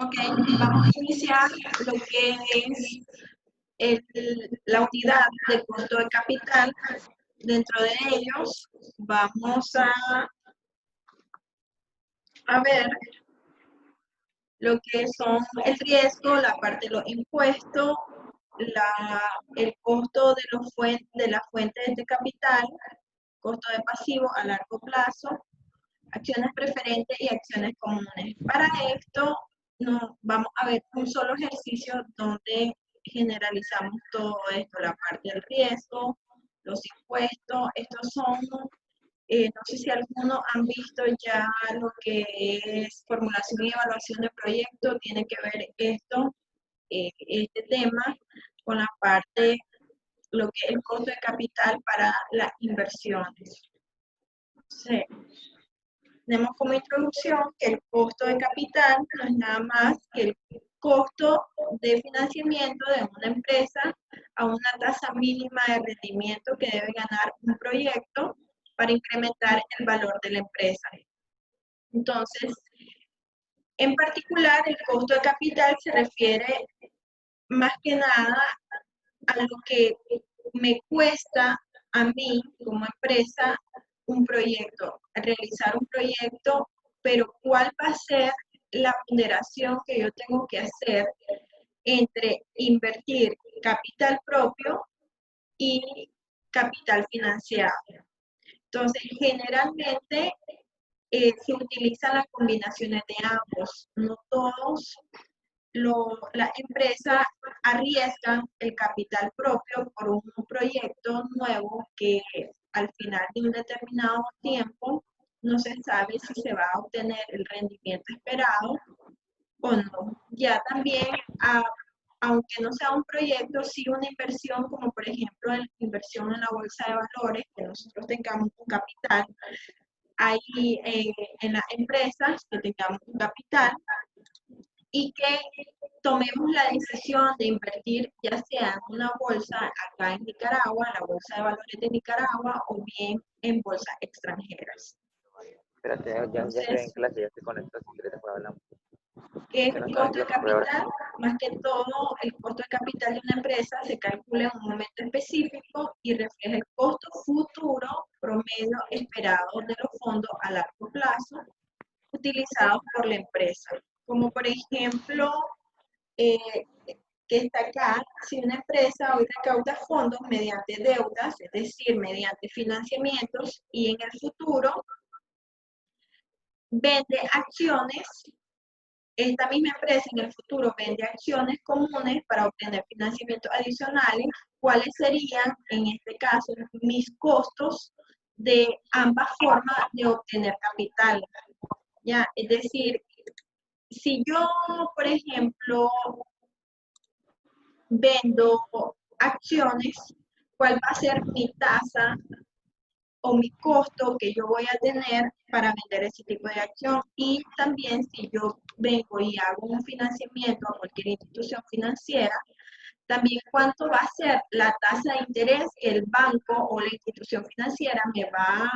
Ok, vamos a iniciar lo que es la unidad de costo de capital. Dentro de ellos vamos a ver lo que son el riesgo, la parte de los impuestos, el costo de la fuente de este capital, costo de pasivo a largo plazo, acciones preferentes y acciones comunes. Para esto vamos a ver un solo ejercicio donde generalizamos todo esto, la parte del riesgo, los impuestos. Estos son, no sé si algunos han visto ya lo que es formulación y evaluación de proyectos, tiene que ver este tema con la parte, lo que es el costo de capital para las inversiones. Sí. Tenemos como introducción que el costo de capital no es nada más que el costo de financiamiento de una empresa a una tasa mínima de rendimiento que debe ganar un proyecto para incrementar el valor de la empresa. Entonces, en particular, el costo de capital se refiere más que nada a lo que me cuesta a mí como empresa un proyecto, realizar un proyecto, pero cuál va a ser la ponderación que yo tengo que hacer entre invertir capital propio y capital financiado. Entonces, generalmente se utilizan las combinaciones de ambos. No todos las empresas arriesgan el capital propio por un proyecto nuevo que al final de un determinado tiempo no se sabe si se va a obtener el rendimiento esperado o no. Ya también, aunque no sea un proyecto, sí una inversión, como por ejemplo la inversión en la bolsa de valores, que nosotros tengamos un capital ahí en las empresas, que tengamos un capital y que tomemos la decisión de invertir ya sea en una bolsa acá en Nicaragua, la Bolsa de Valores de Nicaragua, o bien en bolsas extranjeras. Espérate, ya estoy en clase, ya estoy conectado, si quieres después hablamos. ¿Qué es el costo de capital? Más que todo, el costo de capital de una empresa se calcula en un momento específico y refleja el costo futuro promedio esperado de los fondos a largo plazo utilizados por la empresa. Como por ejemplo, que está acá, si una empresa hoy recauda fondos mediante deudas, es decir, mediante financiamientos, y en el futuro vende acciones, esta misma empresa en el futuro vende acciones comunes para obtener financiamientos adicionales, ¿cuáles serían, en este caso, mis costos de ambas formas de obtener capital? ¿Ya? Es decir, si yo, por ejemplo, vendo acciones, ¿cuál va a ser mi tasa o mi costo que yo voy a tener para vender ese tipo de acción? Y también si yo vengo y hago un financiamiento a cualquier institución financiera, también cuánto va a ser la tasa de interés que el banco o la institución financiera me va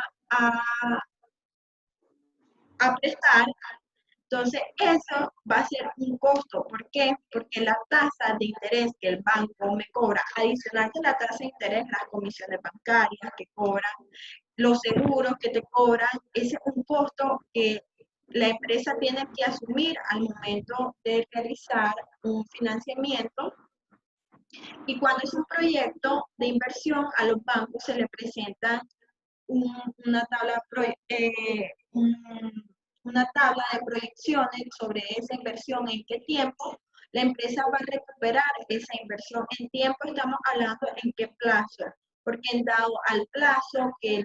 a prestar. Entonces, eso va a ser un costo. ¿Por qué? Porque la tasa de interés que el banco me cobra, adicional de la tasa de interés, las comisiones bancarias que cobran, los seguros que te cobran, ese es un costo que la empresa tiene que asumir al momento de realizar un financiamiento. Y cuando es un proyecto de inversión, a los bancos se le presenta una tabla una tabla de proyecciones sobre esa inversión, en qué tiempo la empresa va a recuperar esa inversión. En tiempo estamos hablando en qué plazo, porque en dado al plazo que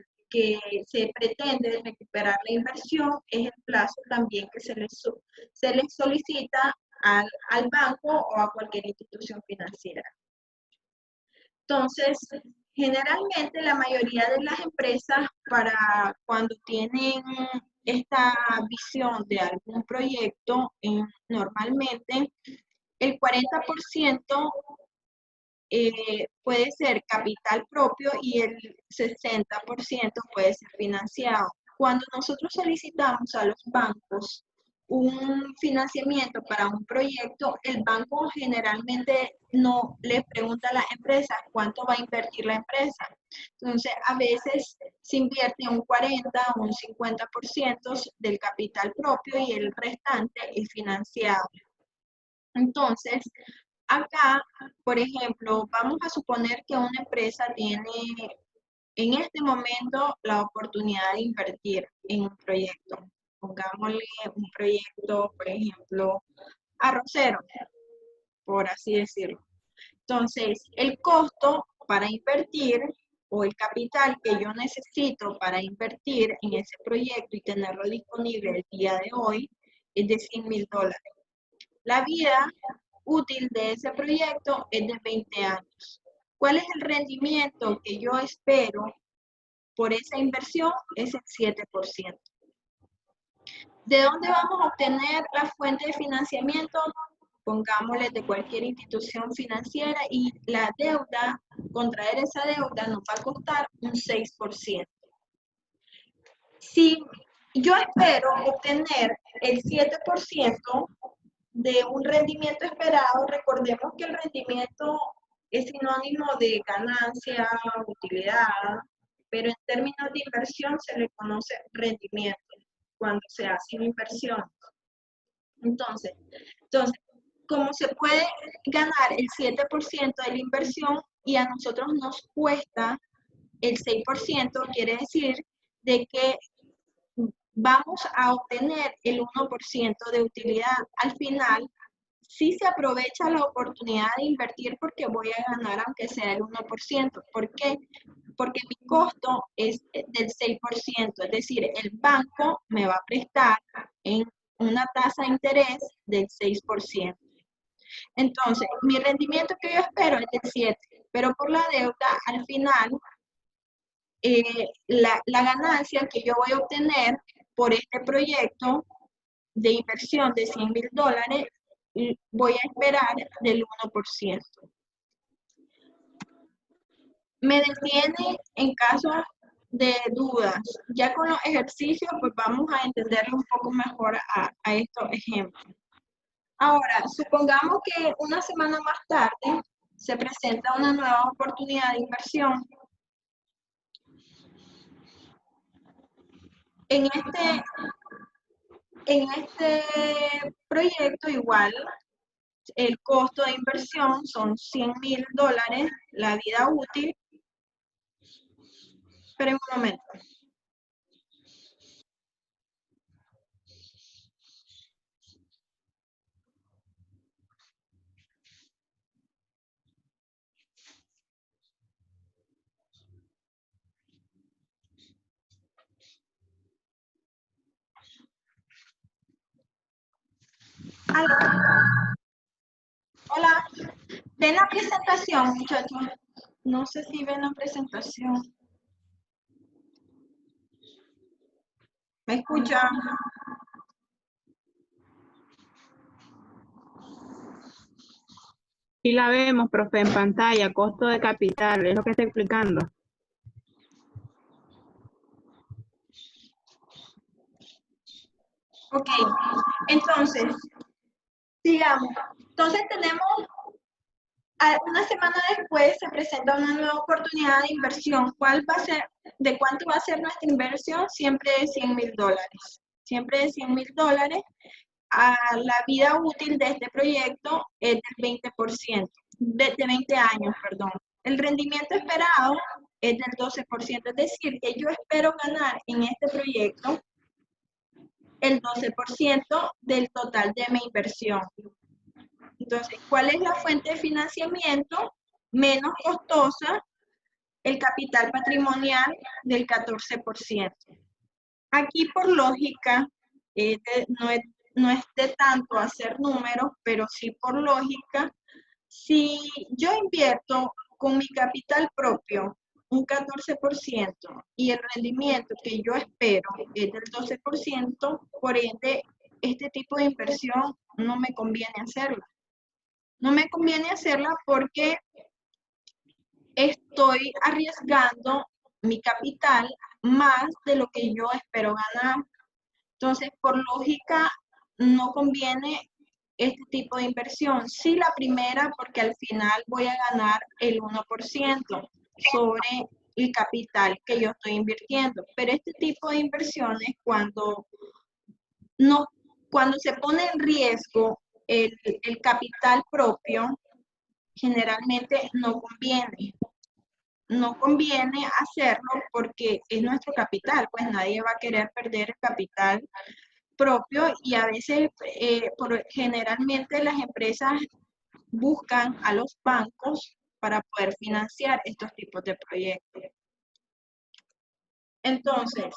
se pretende recuperar la inversión, es el plazo también que se le solicita al banco o a cualquier institución financiera. Entonces, generalmente la mayoría de las empresas, para cuando tienen esta visión de algún proyecto, normalmente el 40% puede ser capital propio y el 60% puede ser financiado. Cuando nosotros solicitamos a los bancos un financiamiento para un proyecto, el banco generalmente no le pregunta a la empresa cuánto va a invertir la empresa. Entonces, a veces se invierte un 40 o un 50% del capital propio y el restante es financiado. Entonces, acá, por ejemplo, vamos a suponer que una empresa tiene en este momento la oportunidad de invertir en un proyecto. Pongámosle un proyecto, por ejemplo, arrocero, por así decirlo. Entonces, el costo para invertir o el capital que yo necesito para invertir en ese proyecto y tenerlo disponible el día de hoy es de $100,000. La vida útil de ese proyecto es de 20 años. ¿Cuál es el rendimiento que yo espero por esa inversión? Es el 7%. ¿De dónde vamos a obtener la fuente de financiamiento? Pongámosle de cualquier institución financiera y la deuda, contraer esa deuda nos va a costar un 6%. Si yo espero obtener el 7% de un rendimiento esperado, recordemos que el rendimiento es sinónimo de ganancia, utilidad, pero en términos de inversión se le conoce rendimiento cuando se hace una inversión. Entonces, como se puede ganar el 7% de la inversión y a nosotros nos cuesta el 6%, quiere decir de que vamos a obtener el 1% de utilidad. Al final, sí se aprovecha la oportunidad de invertir porque voy a ganar aunque sea el 1%. ¿Por qué? Porque mi costo es del 6%, es decir, el banco me va a prestar en una tasa de interés del 6%. Entonces, mi rendimiento que yo espero es del 7%, pero por la deuda, al final, la ganancia que yo voy a obtener por este proyecto de inversión de $100,000, voy a esperar del 1%. Me detiene en caso de dudas. Ya con los ejercicios, pues vamos a entenderlo un poco mejor a estos ejemplos. Ahora, supongamos que una semana más tarde se presenta una nueva oportunidad de inversión. En este proyecto igual, el costo de inversión son $100,000, la vida útil. Esperen un momento. Hola, ven la presentación, muchachos. No sé si ven la presentación. ¿Me escuchan? Sí la vemos, profe, en pantalla, costo de capital, es lo que está explicando. Ok, entonces, sigamos. Entonces tenemos, una semana después se presenta una nueva oportunidad de inversión. ¿Cuál va a ser, de cuánto va a ser nuestra inversión? Siempre de $100,000. Siempre de $100,000. La vida útil de este proyecto es del 20%, de 20 años, perdón. El rendimiento esperado es del 12%, es decir, que yo espero ganar en este proyecto el 12% del total de mi inversión. Entonces, ¿cuál es la fuente de financiamiento menos costosa? El capital patrimonial del 14%. Aquí, por lógica, no es de tanto hacer números, pero sí por lógica, si yo invierto con mi capital propio un 14% y el rendimiento que yo espero es del 12%, por ende, este tipo de inversión no me conviene hacerla. No me conviene hacerla porque estoy arriesgando mi capital más de lo que yo espero ganar. Entonces, por lógica, no conviene este tipo de inversión. Sí, la primera, porque al final voy a ganar el 1% sobre el capital que yo estoy invirtiendo. Pero este tipo de inversiones, cuando se pone en riesgo el capital propio, generalmente no conviene. No conviene hacerlo porque es nuestro capital, pues nadie va a querer perder el capital propio y a veces, generalmente las empresas buscan a los bancos para poder financiar estos tipos de proyectos. Entonces,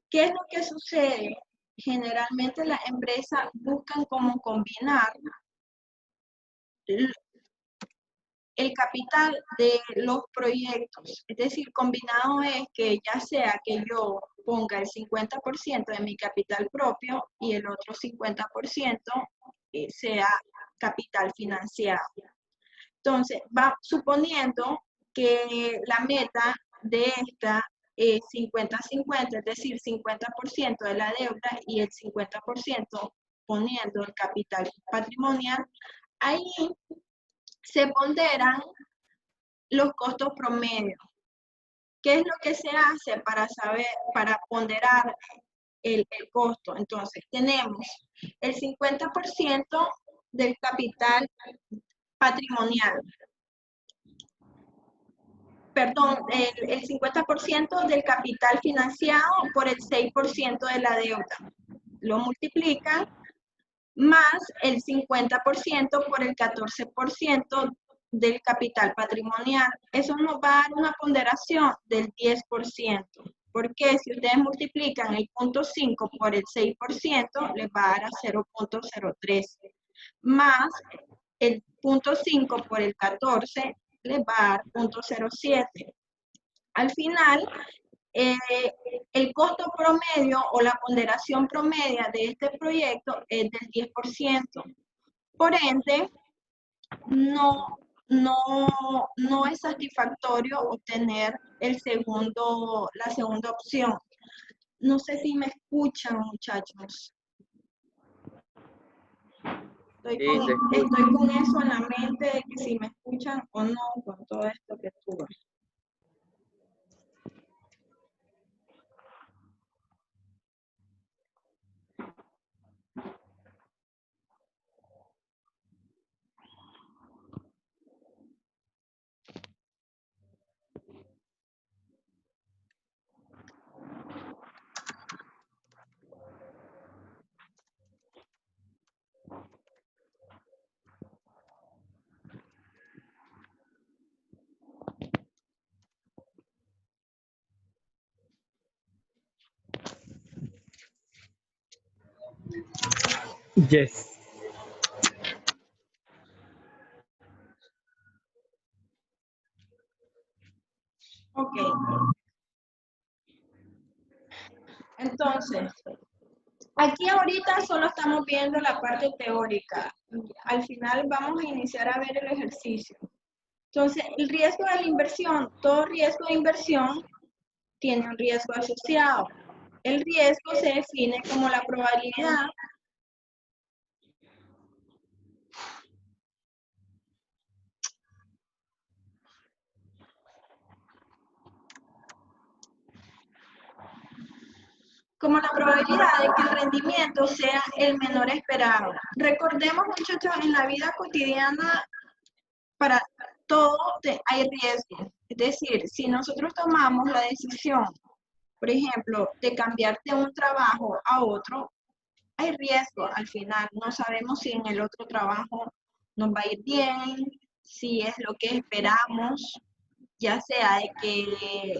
¿qué es lo que sucede? Generalmente las empresas buscan cómo combinar el capital de los proyectos. Es decir, combinado es que ya sea que yo ponga el 50% de mi capital propio y el otro 50% sea capital financiado. Entonces, va suponiendo que la meta de esta es 50-50, es decir, 50% de la deuda y el 50% poniendo el capital patrimonial, ahí se ponderan los costos promedios. ¿Qué es lo que se hace para ponderar el costo? Entonces, tenemos el 50% del capital patrimonial. Perdón, el 50% del capital financiado por el 6% de la deuda. Lo multiplican más el 50% por el 14% del capital patrimonial. Eso nos va a dar una ponderación del 10%. Porque si ustedes multiplican el 0.5 por el 6%, les va a dar a 0.03. Más el 0.5 por el 14, les va a dar 0.07. Al final, el costo promedio o la ponderación promedia de este proyecto es del 10%. Por ende, no es satisfactorio obtener la segunda opción. No sé si me escuchan, muchachos. Estoy con eso en la mente de que si me escuchan o no con todo esto que tuve. Yes. Ok. Entonces, aquí ahorita solo estamos viendo la parte teórica. Al final vamos a iniciar a ver el ejercicio. Entonces, el riesgo de la inversión, todo riesgo de inversión tiene un riesgo asociado. El riesgo se define como la probabilidad de que el rendimiento sea el menor esperado. Recordemos, muchachos, en la vida cotidiana, para todo hay riesgo. Es decir, si nosotros tomamos la decisión, por ejemplo, de cambiar de un trabajo a otro, hay riesgo al final. No sabemos si en el otro trabajo nos va a ir bien, si es lo que esperamos, ya sea de que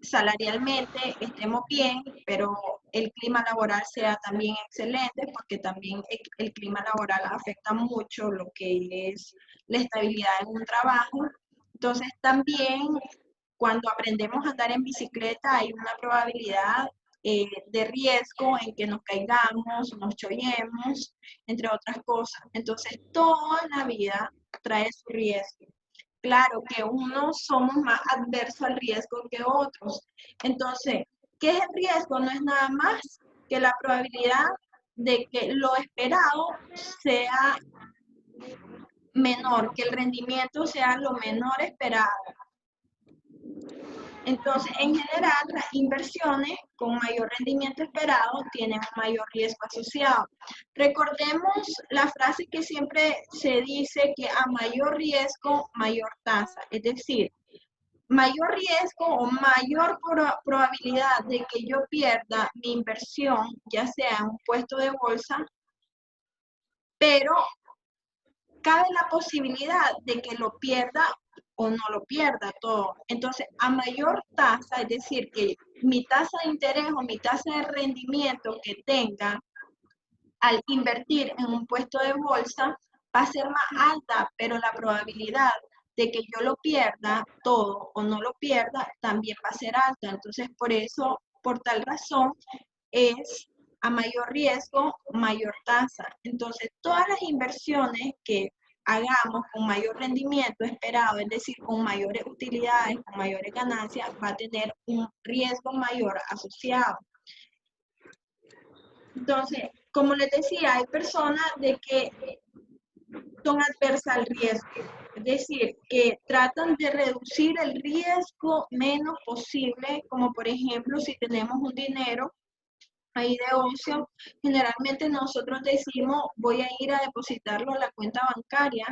salarialmente estemos bien, pero el clima laboral sea también excelente, porque también el clima laboral afecta mucho lo que es la estabilidad en un trabajo. Entonces también cuando aprendemos a andar en bicicleta hay una probabilidad de riesgo en que nos caigamos, nos chollemos, entre otras cosas. Entonces toda la vida trae su riesgo. Claro que unos somos más adversos al riesgo que otros. Entonces, ¿qué es el riesgo? No es nada más que la probabilidad de que lo esperado sea menor, que el rendimiento sea lo menor esperado. Entonces, en general, las inversiones con mayor rendimiento esperado tienen un mayor riesgo asociado. Recordemos la frase que siempre se dice que a mayor riesgo, mayor tasa. Es decir, mayor riesgo o mayor probabilidad de que yo pierda mi inversión, ya sea en un puesto de bolsa, pero cabe la posibilidad de que lo pierda o no lo pierda todo. Entonces, a mayor tasa, es decir, que mi tasa de interés o mi tasa de rendimiento que tenga al invertir en un puesto de bolsa va a ser más alta, pero la probabilidad de que yo lo pierda todo o no lo pierda también va a ser alta. Entonces, por eso, por tal razón, es a mayor riesgo, mayor tasa. Entonces, todas las inversiones que hagamos con mayor rendimiento esperado, es decir, con mayores utilidades, con mayores ganancias, va a tener un riesgo mayor asociado. Entonces, como les decía, hay personas de que son adversas al riesgo, es decir, que tratan de reducir el riesgo menos posible, como por ejemplo, si tenemos un dinero ahí de ocio, generalmente nosotros decimos, voy a ir a depositarlo a la cuenta bancaria,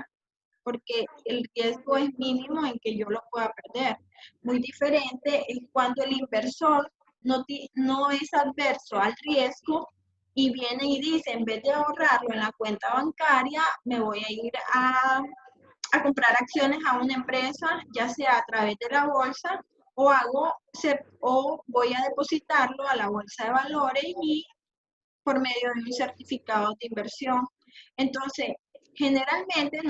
porque el riesgo es mínimo en que yo lo pueda perder. Muy diferente es cuando el inversor no es adverso al riesgo y viene y dice, en vez de ahorrarlo en la cuenta bancaria, me voy a ir a comprar acciones a una empresa, ya sea a través de la bolsa, o voy a depositarlo a la bolsa de valores y por medio de un certificado de inversión. Entonces, generalmente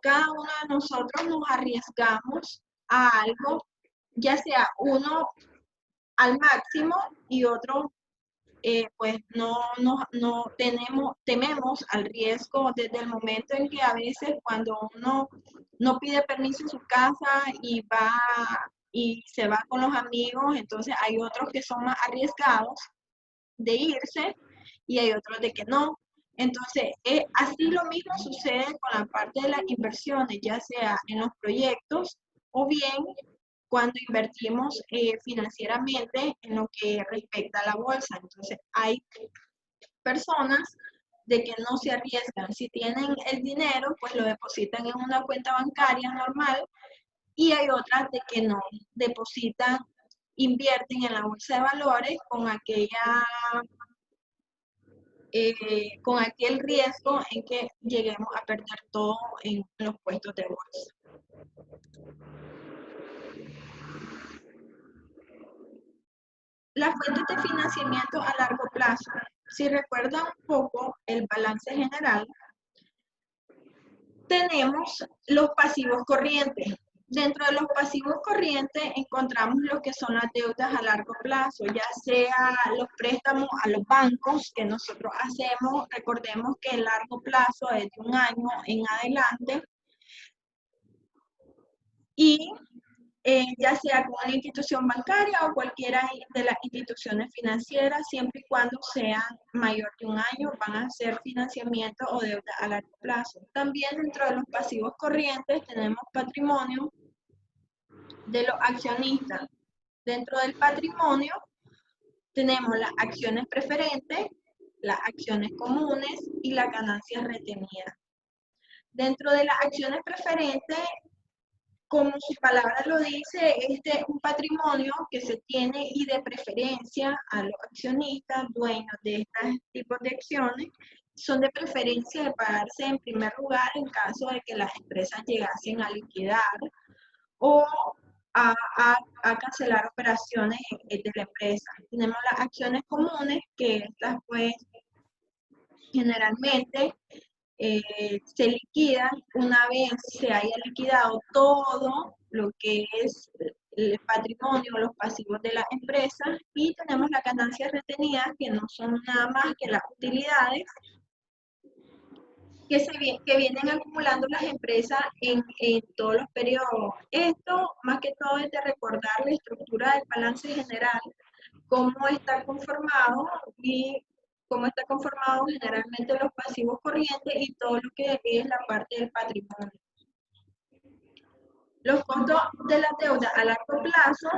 cada uno de nosotros nos arriesgamos a algo, ya sea uno al máximo y otro pues no tememos al riesgo desde el momento en que a veces cuando uno no pide permiso en su casa y se va con los amigos, entonces hay otros que son más arriesgados de irse y hay otros de que no. Entonces, así lo mismo sucede con la parte de las inversiones, ya sea en los proyectos o bien cuando invertimos financieramente en lo que respecta a la bolsa. Entonces, hay personas de que no se arriesgan. Si tienen el dinero, pues lo depositan en una cuenta bancaria normal y hay otras de que no depositan, invierten en la bolsa de valores con aquel riesgo en que lleguemos a perder todo en los puestos de bolsa. Las fuentes de financiamiento a largo plazo. Si recuerdan un poco el balance general, tenemos los pasivos corrientes. Dentro de los pasivos corrientes encontramos lo que son las deudas a largo plazo, ya sea los préstamos a los bancos que nosotros hacemos. Recordemos que el largo plazo es de 1 año en adelante. Y ya sea con una institución bancaria o cualquiera de las instituciones financieras, siempre y cuando sean mayor de 1 año, van a hacer financiamiento o deuda a largo plazo. También dentro de los pasivos corrientes tenemos patrimonio de los accionistas. Dentro del patrimonio tenemos las acciones preferentes, las acciones comunes y las ganancias retenidas. Dentro de las acciones preferentes, como su palabra lo dice, este es un patrimonio que se tiene y de preferencia a los accionistas, dueños de estos tipos de acciones, son de preferencia de pagarse en primer lugar en caso de que las empresas llegasen a liquidar o a cancelar operaciones de la empresa. Tenemos las acciones comunes, que estas pues generalmente se liquidan una vez se haya liquidado todo lo que es el patrimonio, los pasivos de las empresas, y tenemos las ganancias retenidas, que no son nada más que las utilidades que vienen acumulando las empresas en todos los periodos. Esto, más que todo, es de recordar la estructura del balance general, cómo está conformado y cómo está conformado generalmente los pasivos corrientes y todo lo que es la parte del patrimonio. Los costos de la deuda a largo plazo,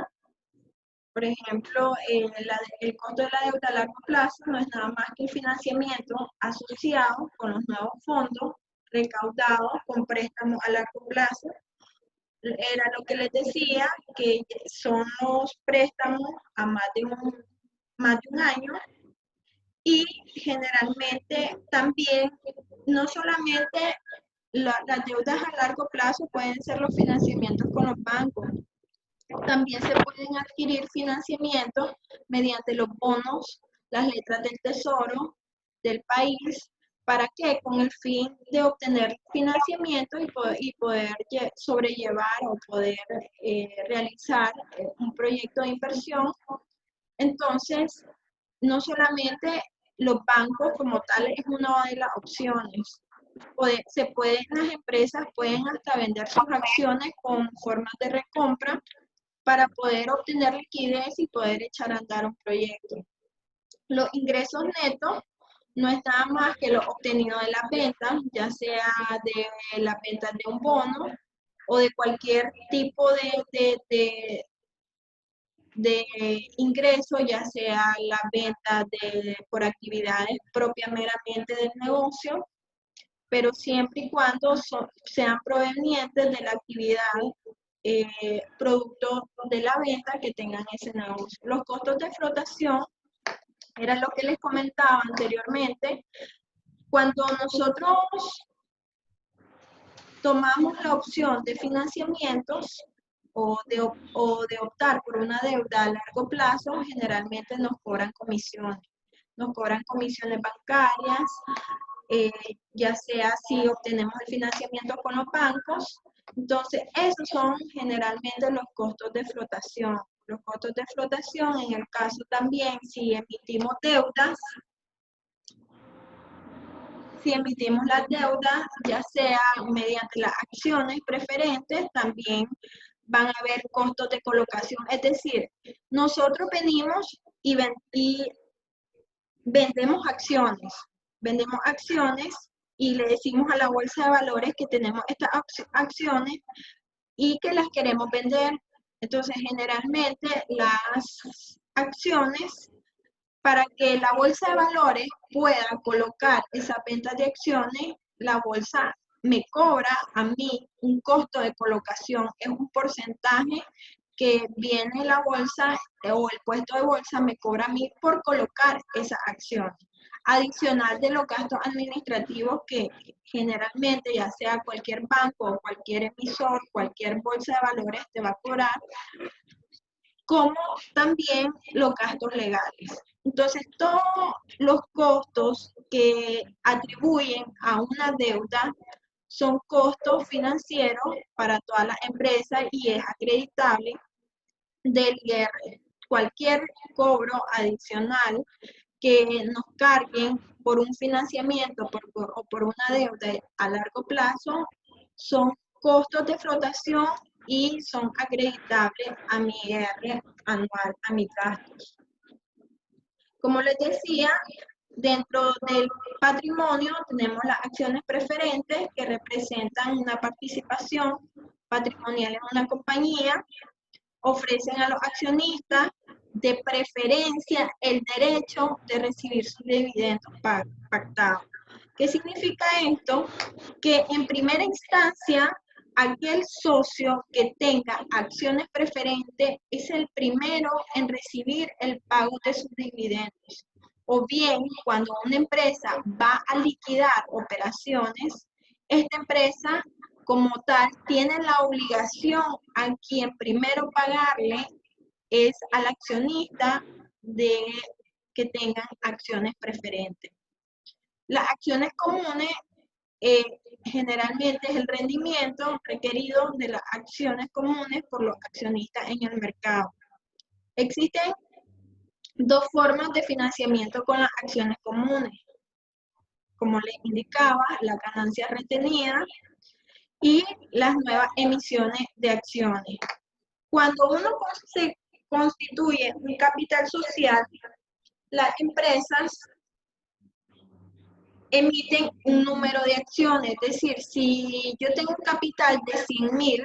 por ejemplo, el costo de la deuda a largo plazo no es nada más que el financiamiento asociado con los nuevos fondos recaudados con préstamos a largo plazo. Era lo que les decía, que son los préstamos a más de un año, y generalmente también, no solamente las deudas a largo plazo pueden ser los financiamientos con los bancos, también se pueden adquirir financiamientos mediante los bonos, las letras del tesoro del país. ¿Para qué? Con el fin de obtener financiamiento y poder sobrellevar o poder realizar un proyecto de inversión. Entonces, no solamente los bancos como tal es una de las opciones. Las empresas pueden hasta vender sus acciones con formas de recompra para poder obtener liquidez y poder echar a andar un proyecto. Los ingresos netos no es nada más que lo obtenido de las ventas, ya sea de las ventas de un bono o de cualquier tipo de ingreso, ya sea la venta por actividades propias meramente del negocio, pero siempre y cuando sean provenientes de la actividad producto de la venta que tengan ese negocio. Los costos de flotación era lo que les comentaba anteriormente. Cuando nosotros tomamos la opción de financiamientos o de optar por una deuda a largo plazo, generalmente nos cobran comisiones. Nos cobran comisiones bancarias, ya sea si obtenemos el financiamiento con los bancos. Entonces, esos son generalmente los costos de flotación. Los costos de flotación, en el caso también, si emitimos las deudas, ya sea mediante las acciones preferentes, también van a haber costos de colocación. Es decir, nosotros venimos y vendemos acciones y le decimos a la bolsa de valores que tenemos estas acciones y que las queremos vender. Entonces, generalmente las acciones, para que la bolsa de valores pueda colocar esas ventas de acciones, la bolsa me cobra a mí un costo de colocación, es un porcentaje que viene la bolsa o el puesto de bolsa me cobra a mí por colocar esa acción. Adicional de los gastos administrativos que generalmente, ya sea cualquier banco o cualquier emisor, cualquier bolsa de valores te va a cobrar, como también los gastos legales. Entonces, todos los costos que atribuyen a una deuda son costos financieros para todas las empresas y es acreditable del IR. Cualquier cobro adicional que nos carguen por un financiamiento o por una deuda a largo plazo son costos de flotación y son acreditables a mi IR anual, a mis gastos. Como les decía, dentro del patrimonio tenemos las acciones preferentes que representan una participación patrimonial en una compañía. Ofrecen a los accionistas de preferencia el derecho de recibir sus dividendos pactados. ¿Qué significa esto? Que en primera instancia, aquel socio que tenga acciones preferentes es el primero en recibir el pago de sus dividendos. O bien, cuando una empresa va a liquidar operaciones, esta empresa como tal tiene la obligación a quien primero pagarle es al accionista de que tengan acciones preferentes. Las acciones comunes generalmente es el rendimiento requerido de las acciones comunes por los accionistas en el mercado. Existen dos formas de financiamiento con las acciones comunes. Como les indicaba, la ganancia retenida y las nuevas emisiones de acciones. Cuando uno se constituye un capital social, las empresas emiten un número de acciones. Es decir, si yo tengo un capital de 100.000,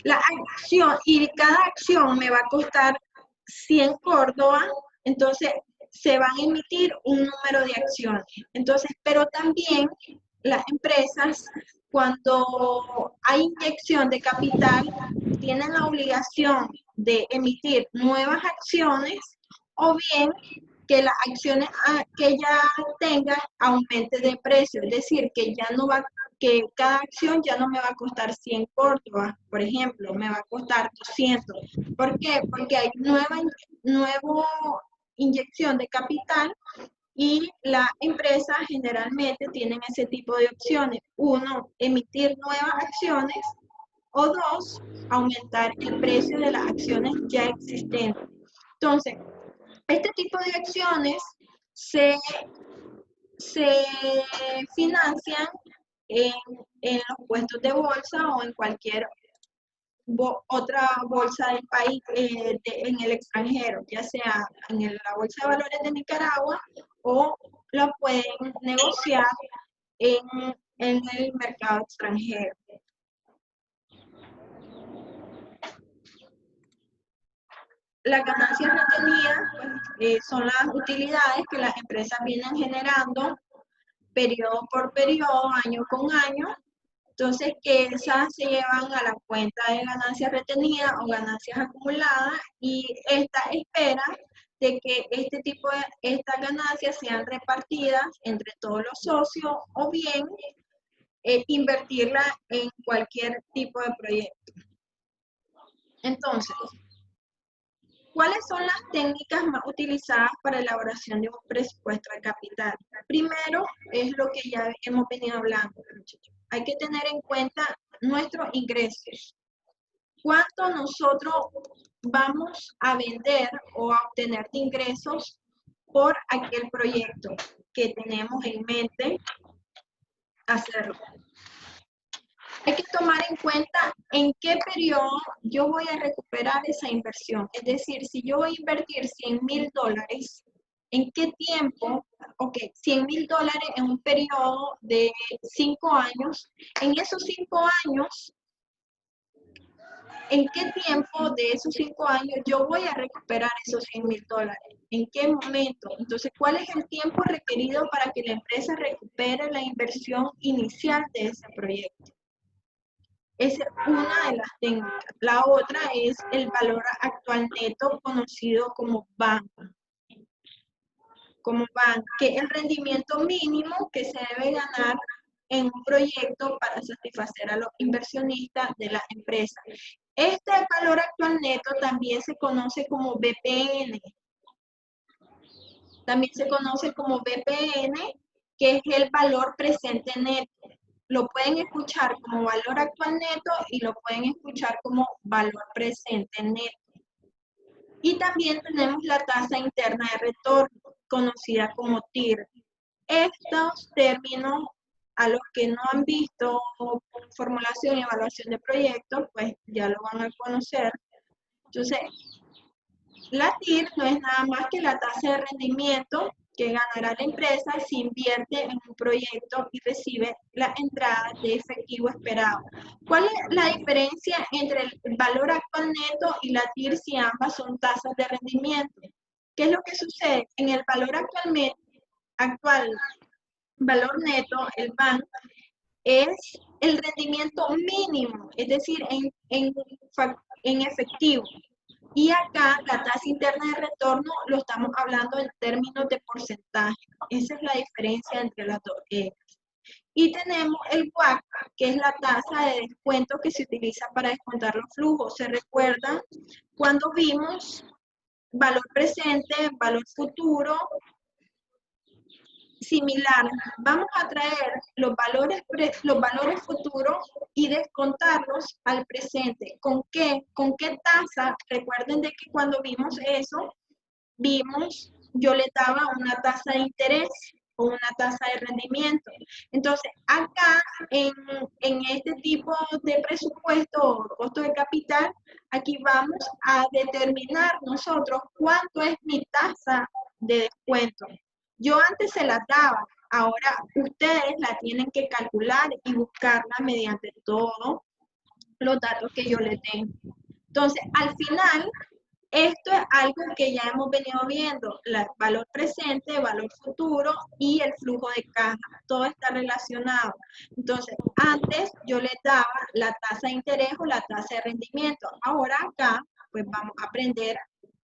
la acción, y cada acción me va a costar 100 Córdoba, entonces se van a emitir un número de acciones. Entonces, pero también las empresas, cuando hay inyección de capital, tienen la obligación de emitir nuevas acciones o bien que las acciones que ya tengan aumente de precio, es decir, que ya no va, que cada acción ya no me va a costar 100 Córdobas, por ejemplo, me va a costar 200. ¿Por qué? Porque hay nueva inyección de capital y las empresas generalmente tienen ese tipo de opciones. Uno, emitir nuevas acciones o dos, aumentar el precio de las acciones ya existentes. Entonces, este tipo de acciones se financian en los puestos de bolsa o en cualquier otra bolsa del país, en el extranjero, ya sea en la Bolsa de Valores de Nicaragua o lo pueden negociar en el mercado extranjero. Las ganancias retenidas pues, son las utilidades que las empresas vienen generando periodo por periodo, año con año. Entonces, que esas se llevan a la cuenta de ganancias retenidas o ganancias acumuladas y esta espera de que estas ganancias sean repartidas entre todos los socios o bien invertirla en cualquier tipo de proyecto. Entonces, ¿cuáles son las técnicas más utilizadas para la elaboración de un presupuesto de capital? Primero, es lo que ya hemos venido hablando, muchachos. Hay que tener en cuenta nuestros ingresos. ¿Cuánto nosotros vamos a vender o a obtener de ingresos por aquel proyecto que tenemos en mente hacerlo? Hay que tomar en cuenta en qué periodo yo voy a recuperar esa inversión. Es decir, si yo voy a invertir $100.000, ¿en qué tiempo? Ok, $100.000 en un periodo de 5 años. En esos 5 años, ¿en qué tiempo de esos 5 años yo voy a recuperar esos $100.000? ¿En qué momento? Entonces, ¿cuál es el tiempo requerido para que la empresa recupere la inversión inicial de ese proyecto? Esa es una de las técnicas. La otra es el valor actual neto, conocido como BAN. Que es el rendimiento mínimo que se debe ganar en un proyecto para satisfacer a los inversionistas de la empresa. Este valor actual neto también se conoce como BPN. También se conoce como BPN, que es el valor presente neto. Lo pueden escuchar como valor actual neto y lo pueden escuchar como valor presente neto. Y también tenemos la tasa interna de retorno, conocida como TIR. Estos términos, a los que no han visto formulación y evaluación de proyectos, pues ya lo van a conocer. Entonces, la TIR no es nada más que la tasa de rendimiento que ganará la empresa si invierte en un proyecto y recibe la entrada de efectivo esperado. ¿Cuál es la diferencia entre el valor actual neto y la TIR si ambas son tasas de rendimiento? ¿Qué es lo que sucede? En el valor actual valor neto, el BAN, es el rendimiento mínimo, es decir, en efectivo. Y acá la tasa interna de retorno lo estamos hablando en términos de porcentaje. Esa es la diferencia entre las dos. Y tenemos el WACC, que es la tasa de descuento que se utiliza para descontar los flujos. ¿Se recuerdan cuando vimos valor presente, valor futuro? Similar, vamos a traer los valores futuros y descontarlos al presente. ¿Con qué? ¿Con qué tasa? Recuerden de que cuando vimos eso, yo le daba una tasa de interés o una tasa de rendimiento. Entonces, acá en este tipo de presupuesto o costo de capital, aquí vamos a determinar nosotros cuánto es mi tasa de descuento. Yo antes se las daba, ahora ustedes la tienen que calcular y buscarla mediante todos los datos que yo les den. Entonces, al final, esto es algo que ya hemos venido viendo, el valor presente, valor futuro y el flujo de caja, todo está relacionado. Entonces, antes yo les daba la tasa de interés o la tasa de rendimiento, ahora acá pues vamos a aprender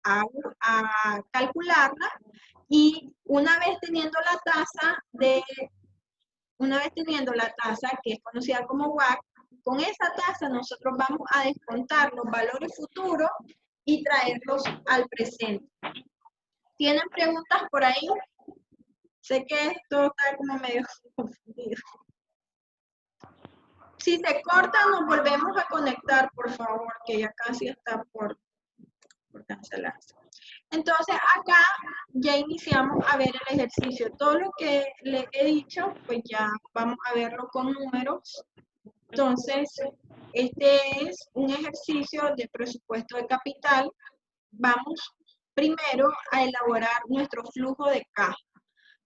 a calcularla y una vez teniendo la tasa que es conocida como WACC, con esa tasa nosotros vamos a descontar los valores futuros y traerlos al presente. ¿Tienen preguntas por ahí? Sé que esto está como medio confundido. Si se corta, nos volvemos a conectar, por favor, que ya casi está por cancelarse. Entonces, acá ya iniciamos a ver el ejercicio. Todo lo que les he dicho, pues ya vamos a verlo con números. Entonces, este es un ejercicio de presupuesto de capital. Vamos primero a elaborar nuestro flujo de caja.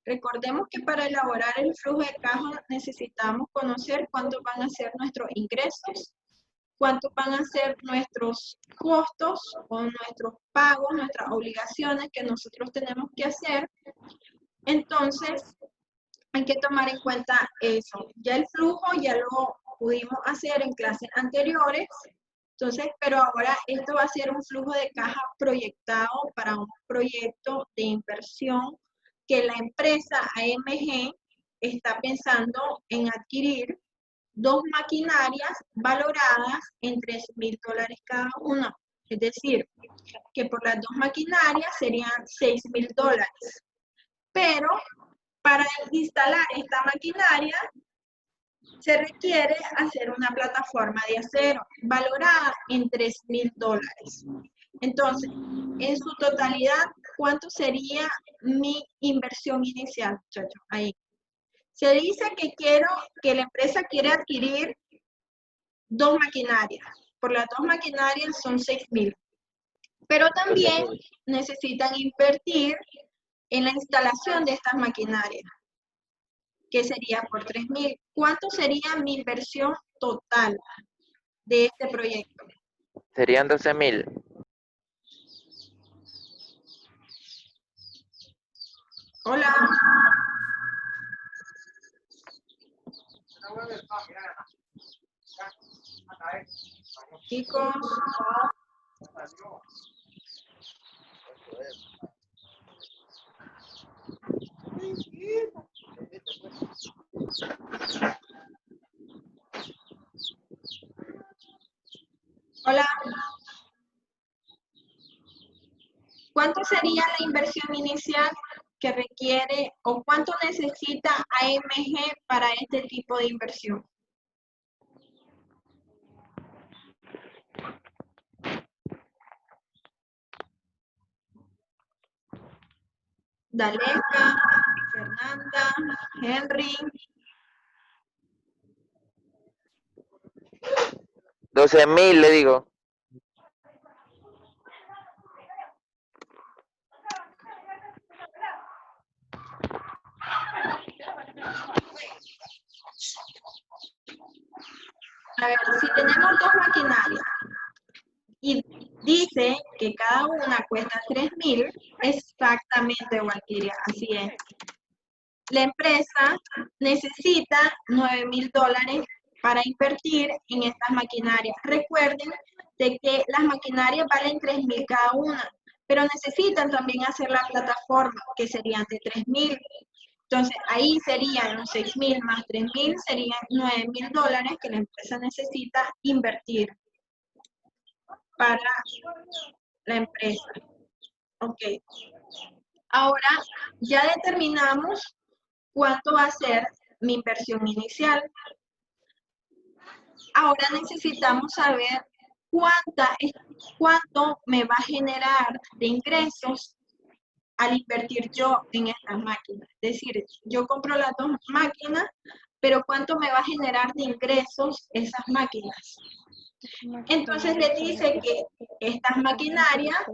Recordemos que para elaborar el flujo de caja necesitamos conocer cuántos van a ser nuestros ingresos, cuántos van a ser nuestros costos o nuestros pagos, nuestras obligaciones que nosotros tenemos que hacer. Entonces, hay que tomar en cuenta eso. Ya el flujo ya lo pudimos hacer en clases anteriores. Entonces, pero ahora esto va a ser un flujo de caja proyectado para un proyecto de inversión que la empresa AMG está pensando en adquirir 2 maquinarias valoradas en $3.000 cada una. Es decir, que por las 2 maquinarias serían $6.000. Pero para instalar esta maquinaria se requiere hacer una plataforma de acero valorada en $3.000. Entonces, en su totalidad, ¿cuánto sería mi inversión inicial, muchachos? Ahí. Se dice que la empresa quiere adquirir 2 maquinarias. Por las 2 maquinarias son $6.000. Pero también necesitan invertir en la instalación de estas maquinarias, que sería por $3.000. ¿Cuánto sería mi inversión total de este proyecto? Serían 12.000. Hola. Chicos. Hola. ¿Cuánto sería la inversión inicial que requiere o cuánto necesita AMG para este tipo de inversión? Daleca, Fernanda, Henry. 12.000, le digo. A ver, si tenemos 2 maquinarias y dice que cada una cuesta $3.000, exactamente, Walkiria, así es. La empresa necesita $9.000 para invertir en estas maquinarias. Recuerden de que las maquinarias valen $3.000 cada una, pero necesitan también hacer la plataforma, que serían de $3.000. Entonces, ahí serían los $6.000 más $3.000, serían $9.000 que la empresa necesita invertir para la empresa. Ok. Ahora, ya determinamos cuánto va a ser mi inversión inicial. Ahora necesitamos saber cuánto me va a generar de ingresos al invertir yo en estas máquinas. Es decir, yo compro las 2 máquinas, pero ¿cuánto me va a generar de ingresos esas máquinas? Entonces le dice que estas maquinarias